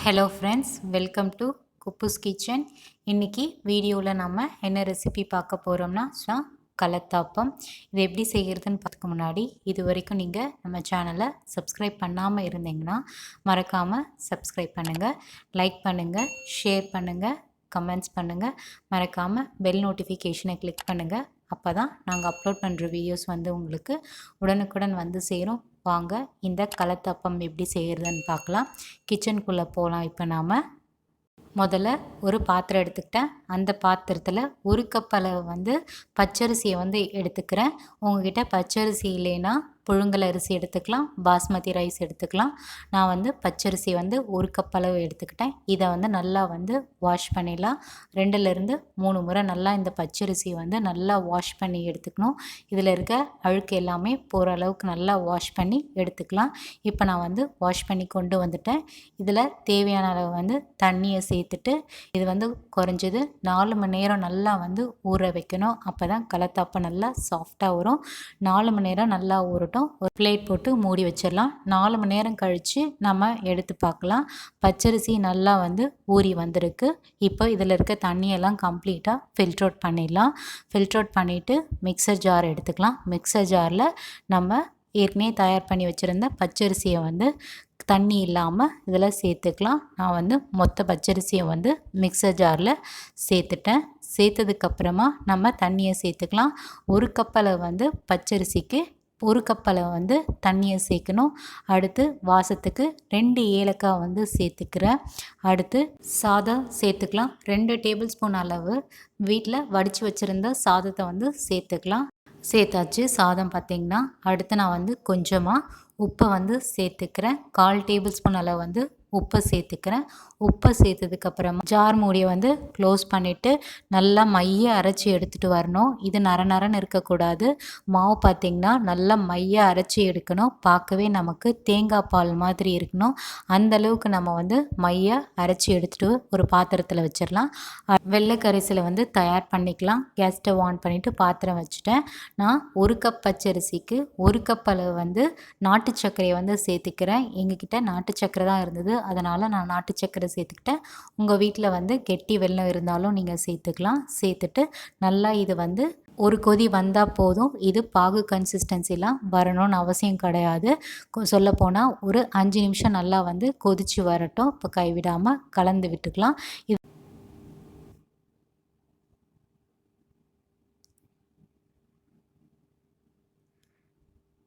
Hello friends, welcome to Kuppu's kitchen. இன்றைக்கி வீடியோவில் நம்ம என்ன ரெசிபி பார்க்க போகிறோம்னா கலத்தாப்பம். இது எப்படி செய்கிறதுன்னு பார்த்துக்க முன்னாடி இது வரைக்கும் நீங்கள் நம்ம சேனலை சப்ஸ்கிரைப் பண்ணாமல் இருந்தீங்கன்னா மறக்காமல் சப்ஸ்கிரைப் பண்ணுங்கள், லைக் பண்ணுங்கள், ஷேர் பண்ணுங்கள், கமெண்ட்ஸ் பண்ணுங்கள். மறக்காமல் பெல் நோட்டிஃபிகேஷனை கிளிக் பண்ணுங்கள். அப்போ தான் நாங்கள் அப்லோட் பண்ணுற வீடியோஸ் வந்து உங்களுக்கு உடனுக்குடன் வந்து சேரும். வாங்க இந்த கலத்தப்பம் எப்படி செய்கிறதுன்னு பார்க்கலாம். கிச்சனுக்குள்ளே போகலாம். இப்போ நாம் முதல்ல ஒரு பாத்திரம் எடுத்துக்கிட்டேன். அந்த பாத்திரத்தில் ஒரு கப் அளவு வந்து பச்சரிசியை வந்து எடுத்துக்கிறேன். உங்ககிட்ட பச்சரிசி இல்லைன்னா புழுங்கல் அரிசி எடுத்துக்கலாம், பாஸ்மதி ரைஸ் எடுத்துக்கலாம். நான் வந்து பச்சரிசி வந்து ஒரு கப் அளவு எடுத்துக்கிட்டேன். இதை வந்து நல்லா வந்து வாஷ் பண்ணிடலாம். 2லேருந்து 3 முறை நல்லா இந்த பச்சரிசியை வந்து நல்லா வாஷ் பண்ணி எடுத்துக்கணும். இதில் இருக்க அழுக்கு எல்லாமே போகிற அளவுக்கு நல்லா வாஷ் பண்ணி எடுத்துக்கலாம். இப்போ நான் வந்து வாஷ் பண்ணி கொண்டு வந்துட்டேன். இதில் தேவையான அளவு வந்து தண்ணியை சேர்த்துட்டு இது வந்து குறைஞ்சது 4 மணி நேரம் நல்லா வந்து ஊற வைக்கணும். அப்போ தான் கலத்தாப்பம் நல்லா சாஃப்டாக வரும். 4 மணி நேரம் நல்லா ஊறட்டும். ஒரு பிளேட் போட்டு மூடி வச்சிடலாம். 4 மணி நேரம் கழித்து நம்ம எடுத்து பார்க்கலாம். பச்சரிசி நல்லா வந்து ஊறி வந்திருக்கு. இப்போ இதில் இருக்க தண்ணியெல்லாம் கம்ப்ளீட்டாக ஃபில்டர் அவுட் பண்ணிடலாம். ஃபில்டர் அவுட் பண்ணிவிட்டு மிக்சர் ஜார் எடுத்துக்கலாம். மிக்சர் ஜாரில் நம்ம ஏற்கனவே தயார் பண்ணி வச்சுருந்த பச்சரிசியை வந்து தண்ணி இல்லாமல் இதில் சேர்த்துக்கலாம். நான் வந்து மொத்த பச்சரிசியை வந்து மிக்சர் ஜாரில் சேர்த்துட்டேன். சேர்த்ததுக்கப்புறமா நம்ம தண்ணியை சேர்த்துக்கலாம். ஒரு கப்பளவு வந்து பச்சரிசிக்கு ஒரு கப்பளவு வந்து தண்ணியை சேர்க்கணும். அடுத்து வாசத்துக்கு 2 ஏலக்காய் வந்து சேர்த்துக்கிறேன். அடுத்து சாதம் சேர்த்துக்கலாம். 2 டேபிள் ஸ்பூன் அளவு வீட்டில் வடித்து வச்சுருந்த சாதத்தை வந்து சேர்த்துக்கலாம். சேர்த்தாச்சு சாதம் பார்த்திங்கன்னா. அடுத்து நான் வந்து கொஞ்சமாக உப்பை வந்து சேர்த்துக்கிறேன். 1/4 டேபிள் ஸ்பூன் அளவு வந்து உப்பை சேர்த்துக்கிறேன். உப்பை சேர்த்ததுக்கப்புறமா ஜார் மூடியை வந்து க்ளோஸ் பண்ணிவிட்டு நல்லா மைய அரைச்சி எடுத்துகிட்டு வரணும். இது நரன்னு இருக்கக்கூடாது. மாவு பார்த்திங்கன்னா நல்லா மைய அரைச்சி எடுக்கணும். பார்க்கவே நமக்கு தேங்காய் பால் மாதிரி இருக்கணும். அந்தளவுக்கு நம்ம வந்து மைய அரைச்சி எடுத்துகிட்டு ஒரு பாத்திரத்தில் வச்சிடலாம். வெள்ளை கரைசலை வந்து தயார் பண்ணிக்கலாம். கேஸ் ஸ்டவ் ஆன் பண்ணிவிட்டு பாத்திரம் வச்சுட்டேன். நான் ஒரு கப் பச்சரிசிக்கு ஒரு கப் அளவு வந்து நாட்டு சர்க்கரையை வந்து சேர்த்துக்கிறேன். எங்ககிட்ட நாட்டு சர்க்கரை தான் இருந்தது, அதனால் நான் நாட்டு சர்க்கரை சேர்த்துக்கிட்டேன். உங்கள் வீட்டில் வந்து கெட்டி வெல்லம் இருந்தாலும் நீங்கள் சேர்த்துக்கலாம். சேர்த்துட்டு நல்லா இது வந்து ஒரு கொதி வந்தால் போதும். இது பாகு கன்சிஸ்டன்சிலாம் வரணும்னு அவசியம் கிடையாது. சொல்லப்போனால் ஒரு 5 நிமிஷம் நல்லா வந்து கொதித்து வரட்டும். இப்போ கைவிடாமல் கலந்து விட்டுக்கலாம்.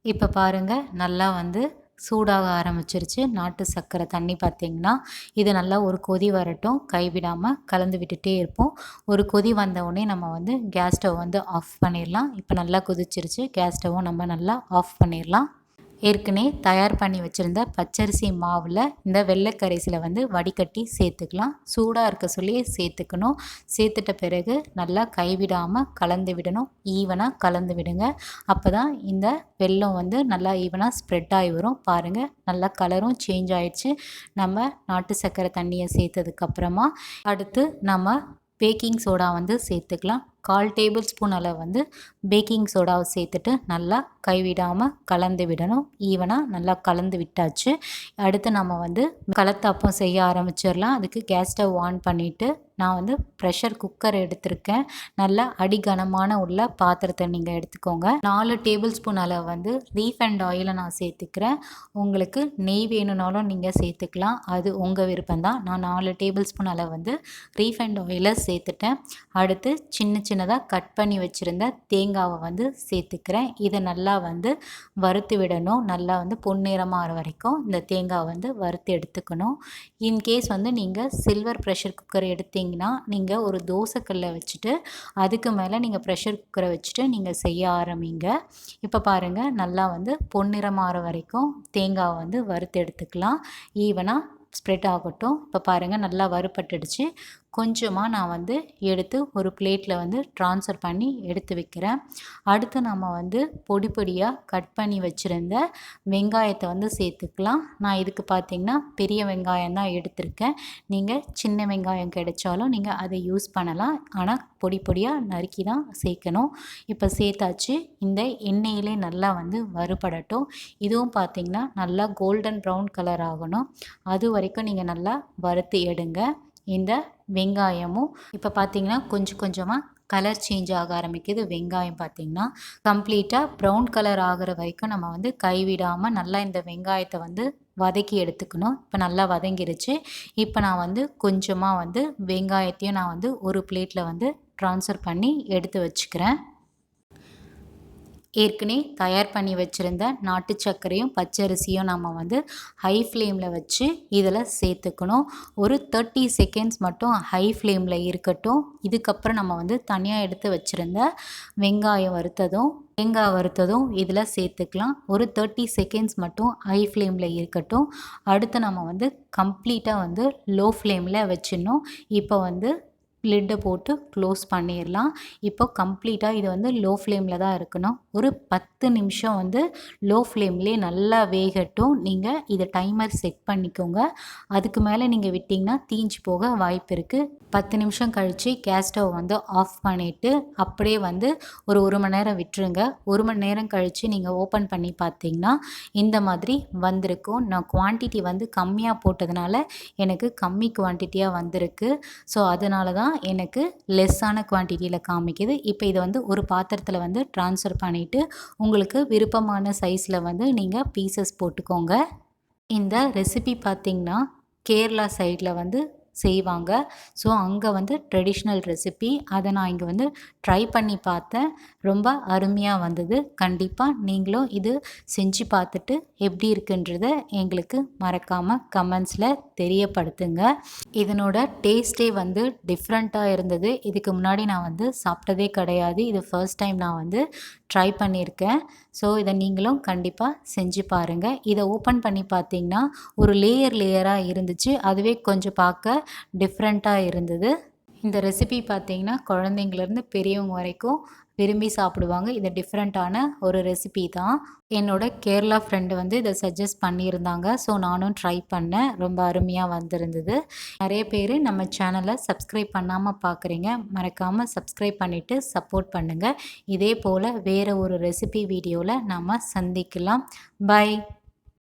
இப்போ பாருங்கள் நல்லா வந்து சூடாக ஆரம்பிச்சிருச்சு. நாட்டு சர்க்கரை தண்ணி பார்த்திங்கன்னா இது நல்லா ஒரு கொதி வரட்டும். கைவிடாமல் கலந்து விட்டுட்டே இருப்போம். ஒரு கொதி வந்தவுடனே நம்ம வந்து கேஸ் ஸ்டவ் வந்து ஆஃப் பண்ணிடலாம். இப்போ நல்லா கொதிச்சிருச்சு. கேஸ் ஸ்டவ்வும் நம்ம நல்லா ஆஃப் பண்ணிடலாம். ஏற்கனவே தயார் பண்ணி வச்சுருந்த பச்சரிசி மாவில் இந்த வெள்ளை கரைசலை வந்து வடிகட்டி சேர்த்துக்கலாம். சூடாக இருக்க சொல்லி சேர்த்துக்கணும். சேர்த்துட்ட பிறகு நல்லா கைவிடாமல் கலந்து விடணும். ஈவனாக கலந்து விடுங்க. அப்போ தான் இந்த வெல்லம் வந்து நல்லா ஈவனாக ஸ்ப்ரெட் ஆகி வரும். பாருங்கள் நல்லா கலரும் சேஞ்ச் ஆகிடுச்சு. நம்ம நாட்டு சர்க்கரை தண்ணியை சேர்த்ததுக்கப்புறமா அடுத்து நம்ம பேக்கிங் சோடா வந்து சேர்த்துக்கலாம். 1/4 டேபிள் ஸ்பூன் அளவு வந்து பேக்கிங் சோடாவை சேர்த்துட்டு நல்லா கைவிடாமல் கலந்து விடணும். ஈவனாக நல்லா கலந்து விட்டாச்சு. அடுத்து நம்ம வந்து கலத்தாப்பம் செய்ய ஆரம்பிச்சிடலாம். அதுக்கு கேஸ் ஸ்டவ் ஆன் பண்ணிவிட்டு நான் வந்து ப்ரெஷர் குக்கர் எடுத்திருக்கேன். நல்லா அடிகனமான உள்ள பாத்திரத்தை நீங்கள் எடுத்துக்கோங்க. 4 டேபிள் ஸ்பூன் அளவு வந்து ரீஃபைண்ட் ஆயிலை நான் சேர்த்துக்கிறேன். உங்களுக்கு நெய் வேணும்னாலும் நீங்கள் சேர்த்துக்கலாம். அது உங்கள் விருப்பம்தான். நான் 4 டேபிள் ஸ்பூன் அளவு வந்து ரீஃபைண்ட் ஆயிலை சேர்த்துட்டேன். அடுத்து சின்னதாக கட் பண்ணி வச்சுருந்த தேங்காவை வந்து சேர்த்துக்கிறேன். இதை நல்லா வந்து வறுத்து விடணும். நல்லா வந்து பொன்னிறமாக ஆகிற வரைக்கும் இந்த தேங்காவை வந்து வறுத்து எடுத்துக்கணும். இன்கேஸ் வந்து நீங்கள் சில்வர் ப்ரெஷர் குக்கர் எடுத்திங்கன்னா நீங்கள் ஒரு தோசைக்கல்லை வச்சுட்டு அதுக்கு மேலே நீங்கள் ப்ரெஷர் குக்கரை வச்சுட்டு நீங்கள் செய்ய ஆரம்பிங்க. இப்போ பாருங்கள் நல்லா வந்து பொன்னிறமாக ஆகிற வரைக்கும் தேங்காவை வந்து வறுத்து எடுத்துக்கலாம். ஈவனாக ஸ்ப்ரெட் ஆகட்டும். இப்போ பாருங்கள் நல்லா வறுபட்டுடுச்சு. கொஞ்சமாக நான் வந்து எடுத்து ஒரு பிளேட்டில் வந்து ட்ரான்ஸ்ஃபர் பண்ணி எடுத்து வைக்கிறேன். அடுத்து நம்ம வந்து பொடி பொடியாக கட் பண்ணி வச்சுருந்த வெங்காயத்தை வந்து சேர்த்துக்கலாம். நான் இதுக்கு பார்த்திங்கன்னா பெரிய வெங்காயம் தான் எடுத்திருக்கேன். நீங்கள் சின்ன வெங்காயம் கிடைச்சாலும் நீங்கள் அதை யூஸ் பண்ணலாம். ஆனால் பொடி பொடியாக நறுக்கி தான் சேர்க்கணும். இப்போ சேர்த்தாச்சு. இந்த எண்ணெயிலே நல்லா வந்து வறுபடட்டும். இதுவும் பார்த்திங்கன்னா நல்லா கோல்டன் ப்ரௌன் கலர் ஆகணும். அது வரைக்கும் நீங்கள் நல்லா வறுத்து எடுங்க. இந்த வெங்காயமும் இப்போ பார்த்திங்கன்னா கொஞ்சம் கொஞ்சமாக கலர் சேஞ்ச் ஆக ஆரம்பிக்குது. வெங்காயம் பார்த்திங்கன்னா கம்ப்ளீட்டாக ப்ரௌன் கலர் ஆகிற வரைக்கும் நம்ம வந்து கைவிடாமல் நல்லா இந்த வெங்காயத்தை வந்து வதக்கி எடுத்துக்கணும். இப்போ நல்லா வதங்கிருச்சு. இப்போ நான் வந்து கொஞ்சமாக வந்து வெங்காயத்தையும் நான் வந்து ஒரு பிளேட்டில் வந்து ட்ரான்ஸ்ஃபர் பண்ணி எடுத்து வச்சுக்கிறேன். ஏற்கனவே தயார் பண்ணி வச்சுருந்த நாட்டு சர்க்கரையும் பச்சரிசியும் நம்ம வந்து ஹை ஃப்ளேமில் வச்சு இதில் சேர்த்துக்கணும். ஒரு 30 செகண்ட்ஸ் மட்டும் ஹை ஃப்ளேமில் இருக்கட்டும். இதுக்கப்புறம் நம்ம வந்து தனியாக எடுத்து வச்சுருந்த வெங்காயம் வறுத்ததும் இதில் சேர்த்துக்கலாம். ஒரு 30 செகண்ட்ஸ் மட்டும் ஹை ஃப்ளேமில் இருக்கட்டும். அடுத்து நம்ம வந்து கம்ப்ளீட்டாக வந்து லோ ஃப்ளேமில் வச்சிடணும். இப்போ வந்து லிட்டை போட்டு க்ளோஸ் பண்ணிடலாம். இப்போ கம்ப்ளீட்டாக இது வந்து லோ ஃப்ளேமில் தான் இருக்கணும். ஒரு 10 நிமிஷம் வந்து லோ ஃப்ளேம்லேயே நல்லா வேகட்டும். நீங்கள் இதை டைமர் செட் பண்ணிக்கோங்க. அதுக்கு மேலே நீங்கள் விட்டிங்கன்னா தீஞ்சு போக வாய்ப்பு இருக்குது. 10 நிமிஷம் கழித்து கேஸ் ஸ்டவ் வந்து ஆஃப் பண்ணிவிட்டு அப்படியே வந்து ஒரு 1 மணி நேரம் விட்டுருங்க. 1 மணி நேரம் கழித்து நீங்கள் ஓப்பன் பண்ணி பார்த்தீங்கன்னா இந்த மாதிரி வந்திருக்கும். நான் குவான்டிட்டி வந்து கம்மியாக போட்டதுனால எனக்கு கம்மி குவான்டிட்டியாக வந்திருக்கு. ஸோ அதனால தான் எனக்கு லெஸ்ஸான குவான்டிட்டியில் காமிக்குது. இப்போ இதை வந்து ஒரு பாத்திரத்தில் வந்து ட்ரான்ஸ்ஃபர் பண்ணிவிட்டு உங்களுக்கு விருப்பமான சைஸில் வந்து நீங்கள் பீசஸ் போட்டுக்கோங்க. இந்த ரெசிபி பார்த்திங்கன்னா கேரளா சைடில் வந்து செய்வாங்க. ஸோ அங்கே வந்து ட்ரெடிஷ்னல் ரெசிபி. அதை நான் இங்கே வந்து ட்ரை பண்ணி பார்த்தேன். ரொம்ப அருமையாக வந்தது. கண்டிப்பாக நீங்களும் இது செஞ்சு பார்த்துட்டு எப்படி இருக்குன்றத எங்களுக்கு மறக்காமல் கமெண்ட்ஸில் தெரியப்படுத்துங்க. இதனோட டேஸ்ட்டே வந்து டிஃப்ரெண்ட்டாக இருந்தது. இதுக்கு முன்னாடி நான் வந்து சாப்பிட்டதே கிடையாது. இது ஃபர்ஸ்ட் டைம் நான் வந்து ட்ரை பண்ணியிருக்கேன். ஸோ இதை நீங்களும் கண்டிப்பாக செஞ்சு பாருங்கள். இதை ஓப்பன் பண்ணி பார்த்தீங்கன்னா ஒரு லேயராக இருந்துச்சு. அதுவே கொஞ்சம் பார்க்க டிஃப்ரெண்ட்டாக இருந்தது. இந்த ரெசிபி பார்த்திங்கன்னா குழந்தைங்கள்லேருந்து பெரியவங்க வரைக்கும் விரும்பி சாப்பிடுவாங்க. இது டிஃப்ரெண்ட்டான ஒரு ரெசிபி தான். என்னோட கேரளா ஃப்ரெண்டு வந்து இதை சஜஸ்ட் பண்ணியிருந்தாங்க. ஸோ நானும் ட்ரை பண்ணேன். ரொம்ப அருமையாக வந்திருந்தது. நிறைய பேர் நம்ம சேனலை சப்ஸ்கிரைப் பண்ணாமல் பார்க்குறீங்க. மறக்காமல் சப்ஸ்கிரைப் பண்ணிவிட்டு சப்போர்ட் பண்ணுங்கள். இதே போல் வேறு ஒரு ரெசிபி வீடியோவில் நாம் சந்திக்கலாம். பை.